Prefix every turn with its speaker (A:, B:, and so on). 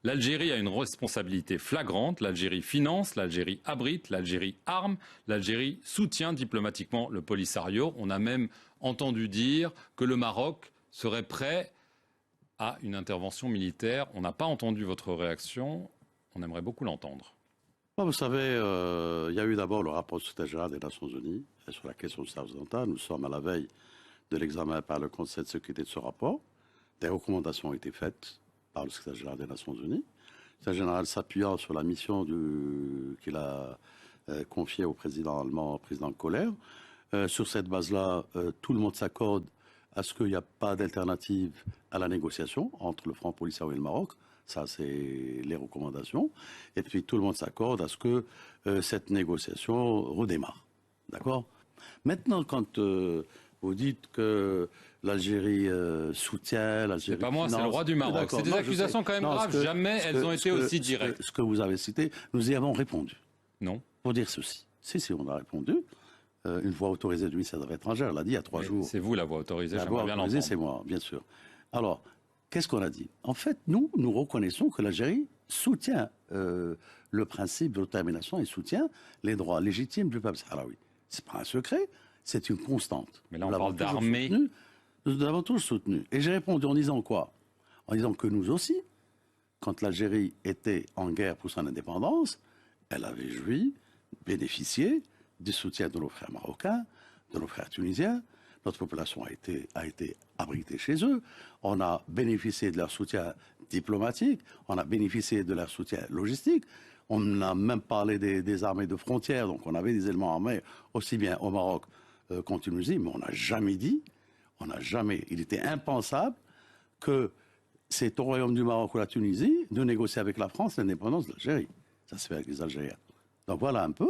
A: L'Algérie a une responsabilité flagrante. L'Algérie finance, l'Algérie abrite, l'Algérie arme, l'Algérie soutient diplomatiquement le Polisario. On a même entendu dire que le Maroc serait prêt à une intervention militaire. On n'a pas entendu votre réaction. On aimerait beaucoup l'entendre.
B: Vous savez, il y a eu d'abord le rapport du secrétaire général des Nations Unies sur la question du Sahara occidental. Nous sommes à la veille de l'examen par le Conseil de sécurité de ce rapport. Des recommandations ont été faites par le secrétaire général des Nations Unies. Le secrétaire général s'appuyant sur la mission qu'il a confiée au président allemand, président Kohler. Sur cette base-là, tout le monde s'accorde à ce qu'il n'y a pas d'alternative à la négociation entre le Front Polisario et le Maroc. Ça, c'est les recommandations. Et puis, tout le monde s'accorde à ce que cette négociation redémarre. D'accord ? Maintenant, quand vous dites que l'Algérie soutient, l'Algérie
A: C'est pas moi,
B: finance,
A: c'est le roi du Maroc. C'est des accusations quand même graves. Jamais elles ont été aussi directes.
B: Ce que vous avez cité, nous y avons répondu.
A: Non.
B: Pour dire ceci. Si, on a répondu. Une voix autorisée du ministère des Affaires étrangères l'a dit il y a 3 jours.
A: C'est vous la voix autorisée,
B: la voix
A: j'aimerais bien
B: autorisée,
A: l'entendre.
B: c'est moi, bien sûr. Alors, qu'est-ce qu'on a dit? En fait, nous reconnaissons que l'Algérie soutient le principe de l'autodétermination et soutient les droits légitimes du peuple sahraoui. C'est pas un secret, c'est une constante.
A: Mais là, on parle d'armée.
B: Nous l'avons toujours soutenu. Et j'ai répondu en disant quoi? En disant que nous aussi, quand l'Algérie était en guerre pour son indépendance, elle avait joui, bénéficié du soutien de nos frères marocains, de nos frères tunisiens. Notre population a été abritée chez eux. On a bénéficié de leur soutien diplomatique. On a bénéficié de leur soutien logistique. On a même parlé des armées de frontières. Donc on avait des éléments armés aussi bien au Maroc qu'en Tunisie. Mais on n'a jamais dit, il était impensable que c'est au Royaume du Maroc ou la Tunisie de négocier avec la France l'indépendance de l'Algérie. Ça se fait avec les Algériens. Donc voilà un peu.